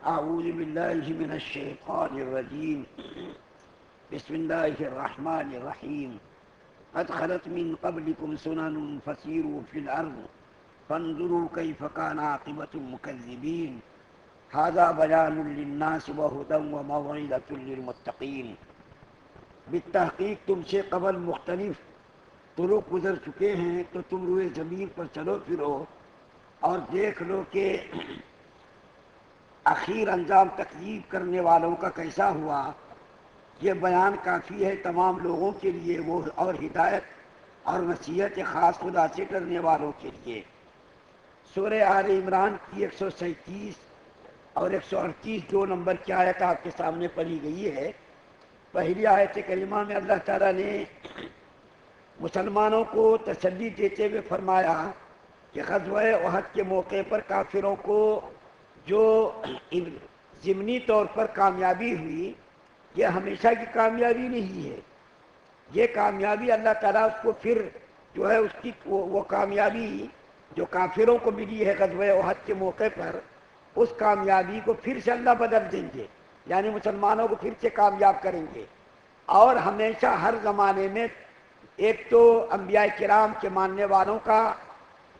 أعوذ بالله من الشيطان الرجيم. بسم الله الرحمن الرحيم. قد خلت من قبلكم سنن فسيروا في الأرض فانظروا كيف كان عاقبة المكذبين. هذا بيان للناس وهدى وموعظة للمتقين. بالتحقیق تم سے قبل مختلف طرق گزر چکے ہیں، تو تم روئے زمین پر چلو پھرو اور دیکھ لو کہ اخیر انجام تکذیب کرنے والوں کا کیسا ہوا۔ یہ بیان کافی ہے تمام لوگوں کے لیے، وہ اور ہدایت اور نصیحت خاص خدا سے ڈرنے والوں کے لیے۔ سورہ آل عمران کی 137 اور 138 دو نمبر کی آیت آپ کے سامنے پڑھی گئی ہے۔ پہلی آیت کریمہ میں اللہ تعالیٰ نے مسلمانوں کو تسلی دیتے ہوئے فرمایا کہ غزوہ احد کے موقع پر کافروں کو جو ضمنی طور پر کامیابی ہوئی، یہ ہمیشہ کی کامیابی نہیں ہے۔ یہ کامیابی اللہ تعالیٰ اس کو پھر جو ہے اس کی وہ کامیابی جو کافروں کو ملی ہے غزوہ احد کے موقع پر، اس کامیابی کو پھر سے اللہ بدل دیں گے، یعنی مسلمانوں کو پھر سے کامیاب کریں گے۔ اور ہمیشہ ہر زمانے میں ایک تو انبیاء کرام کے ماننے والوں کا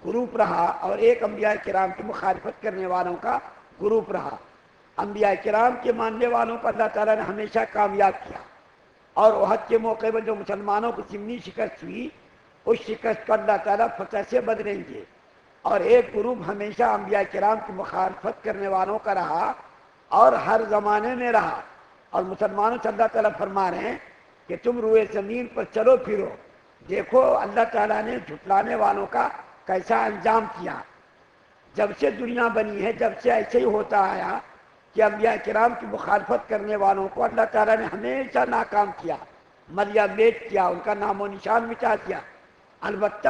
گروپ رہا اور ایک انبیاء کرام کی مخالفت کرنے والوں کا گروپ رہا۔ انبیاء کرام کے ماننے والوں کو اللہ تعالیٰ نے ہمیشہ کامیاب کیا، اور احد کے موقع پر جو مسلمانوں کو ضمنی شکست ہوئی، اس شکست کو اللہ تعالیٰ فتح سے بدلیں گے۔ اور ایک گروپ ہمیشہ انبیاء کرام کی مخالفت کرنے والوں کا رہا اور ہر زمانے میں رہا۔ اور مسلمانوں سے اللہ تعالیٰ فرما رہے ہیں کہ تم روئے زمین پر چلو پھرو، دیکھو اللہ تعالیٰ نے جھٹلانے والوں کا کیسا انجام کیا۔ جب سے دنیا بنی ہے، جب سے ایسے ہی ہوتا آیا کہ انبیاء کرام کی مخالفت کرنے والوں کو اللہ تعالیٰ نے ہمیشہ ناکام کیا، ملیا میٹ کیا، ان کا نام و نشان مٹا دیا۔ البتہ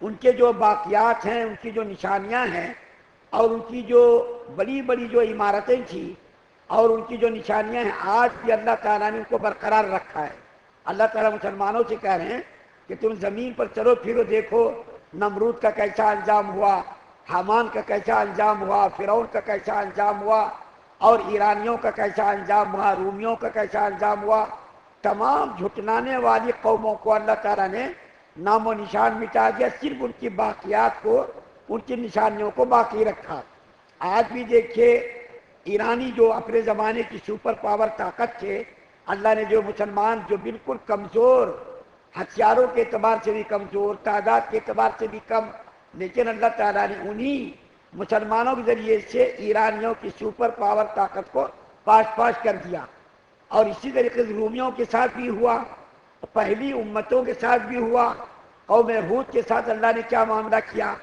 ان کے جو باقیات ہیں، ان کی جو نشانیاں ہیں اور ان کی جو بڑی بڑی جو عمارتیں تھیں اور ان کی جو نشانیاں ہیں، آج بھی اللہ تعالیٰ نے ان کو برقرار رکھا ہے۔ اللہ تعالیٰ مسلمانوں سے کہہ رہے ہیں کہ تم زمین پر چلو پھرو، دیکھو نمرود کا کیسا انجام ہوا، حامان کا کیسا انجام ہوا، فرعون کا کیسا انجام ہوا، اور ایرانیوں کا کیسا انجام ہوا، رومیوں کا کیسا انجام ہوا۔ تمام جھٹلانے والی قوموں کو اللہ تعالیٰ نے نام و نشان مٹا دیا، صرف ان کی باقیات کو، ان کی نشانیوں کو باقی رکھا۔ آج بھی دیکھیے ایرانی جو اپنے زمانے کی سپر پاور طاقت تھے، اللہ نے جو مسلمان جو بالکل کمزور، ہتھیاروں کے اعتبار سے بھی کمزور، تعداد کے اعتبار سے بھی کم، لیکن اللہ تعالیٰ نے انہی مسلمانوں کے ذریعے سے ایرانیوں کی سپر پاور طاقت کو پاش پاش کر دیا۔ اور اسی طریقے سے رومیوں کے ساتھ بھی ہوا، پہلی امتوں کے ساتھ بھی ہوا۔ قوم ہود کے ساتھ اللہ نے کیا معاملہ کیا،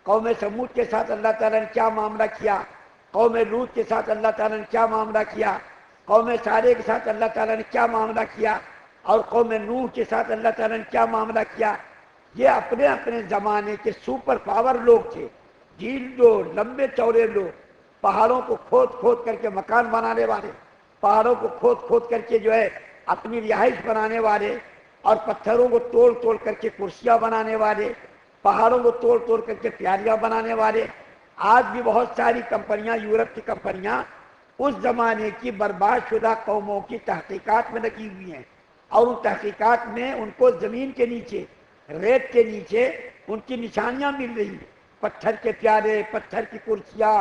قوم سمود کے ساتھ اللہ تعالیٰ نے کیا معاملہ کیا، قوم لوط کے ساتھ اللہ تعالیٰ نے کیا معاملہ کیا، قوم صالح کے ساتھ اللہ تعالیٰ نے کیا معاملہ کیا، اور قوم نوح کے ساتھ اللہ تعالیٰ نے کیا معاملہ کیا۔ یہ اپنے اپنے زمانے کے سپر پاور لوگ تھے، جھیل جو لمبے چوڑے لوگ، پہاڑوں کو کھود کھود کر کے مکان بنانے والے، پہاڑوں کو کھود کھود کر کے جو ہے اپنی رہائش بنانے والے، اور پتھروں کو توڑ توڑ کر کے کرسیاں بنانے والے، پہاڑوں کو توڑ توڑ کر کے پیالیاں بنانے والے۔ آج بھی بہت ساری کمپنیاں، یورپ کی کمپنیاں، اس زمانے کی برباد شدہ قوموں کی تحقیقات میں لگی ہوئی ہیں، اور ان تحقیقات میں ان کو زمین کے نیچے، ریت کے نیچے ان کی نشانیاں مل رہی ہیں، پتھر کے پیالے، پتھر کی کرسیاں،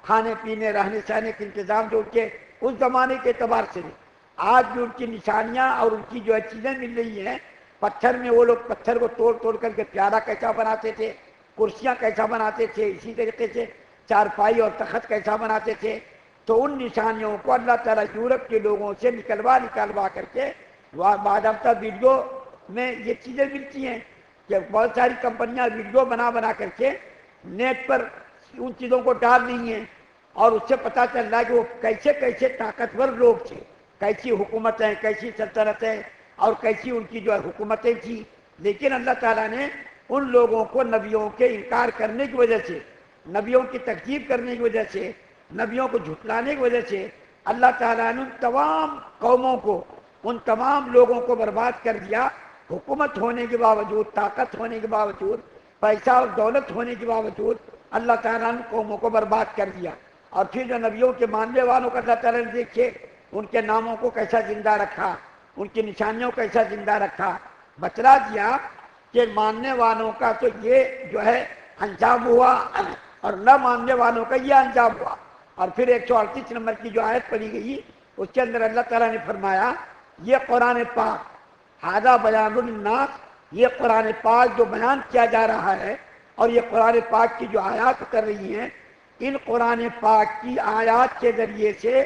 کھانے پینے رہنے سہنے کے انتظام جو ان کے اس زمانے کے اعتبار سے نہیں، آج بھی ان کی نشانیاں اور ان کی جو ہے چیزیں مل رہی ہیں۔ پتھر میں وہ لوگ پتھر کو توڑ توڑ کر کے پیالہ کیسا بناتے تھے، کرسیاں کیسا بناتے تھے، اسی طریقے سے چارپائی اور تخت کیسا بناتے تھے۔ تو ان نشانیوں کو اللہ تعالیٰ یورپ کے لوگوں سے نکلوا کر کے باضابطہ ویڈیو میں یہ چیزیں ملتی ہیں کہ بہت ساری کمپنیاں ویڈیو بنا کر کے نیٹ پر ان چیزوں کو ڈال رہی ہیں، اور اس سے پتہ چل رہا ہے کہ وہ کیسے کیسے طاقتور لوگ تھے، کیسی حکومتیں، کیسی سلطنتیں اور کیسی ان کی جو ہے حکومتیں تھیں۔ لیکن اللہ تعالیٰ نے ان لوگوں کو نبیوں کے انکار کرنے کی وجہ سے، نبیوں کی تکذیب کرنے کی وجہ سے، نبیوں کو جھٹلانے کی وجہ سے، اللہ تعالیٰ نے ان تمام قوموں کو، ان تمام لوگوں کو برباد کر دیا۔ حکومت ہونے کے باوجود، طاقت ہونے کے باوجود، پیسہ اور دولت ہونے کے باوجود اللہ تعالیٰ نے قوموں کو برباد کر دیا۔ اور پھر جو نبیوں کے ماننے والوں کا اللہ تعالیٰ نے دیکھے ان کے ناموں کو کیسا زندہ رکھا، ان کی نشانیوں کو کیسا زندہ رکھا، بتلا دیا کہ ماننے والوں کا تو یہ جو ہے انجام ہوا اور نہ ماننے والوں کا یہ انجام ہوا۔ اور پھر 138 نمبر کی جو آیت پڑھی گئی اس کے اندر اللہ تعالیٰ نے فرمایا یہ قرآن پاک ھذا بیان للناس، یہ قرآن پاک جو بیان کیا جا رہا ہے اور یہ قرآن پاک کی جو آیات کر رہی ہیں، ان قرآن پاک کی آیات کے ذریعے سے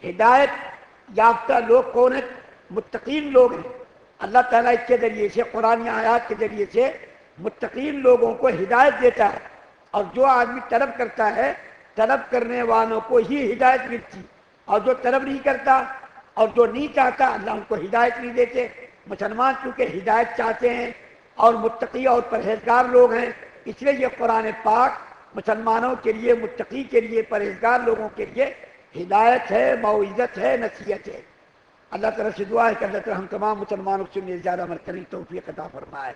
ہدایت یافتہ لوگ کون ہیں؟ متقین لوگ ہیں۔ اللہ تعالیٰ اس کے ذریعے سے قرآن آیات کے ذریعے سے متقین لوگوں کو ہدایت دیتا ہے، اور جو آدمی طلب کرتا ہے طلب کرنے والوں کو ہی ہدایت ملتی، اور جو طلب نہیں کرتا اور جو نہیں چاہتا اللہ ان کو ہدایت نہیں دیتے۔ مسلمان چونکہ ہدایت چاہتے ہیں اور متقی اور پرہیزگار لوگ ہیں، اس لیے یہ قرآن پاک مسلمانوں کے لیے، متقی کے لیے، پرہیزگار لوگوں کے لیے ہدایت ہے، موعظت ہے، نصیحت ہے۔ اللہ تعالیٰ سے دعا ہے کہ اللہ تعالیٰ ہم تمام مسلمانوں سے زیادہ عمل کرنے کی توفیق عطا فرمائے۔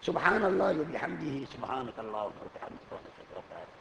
سبحان اللہ و بحمدہ، سبحانک اللہم و بحمدک۔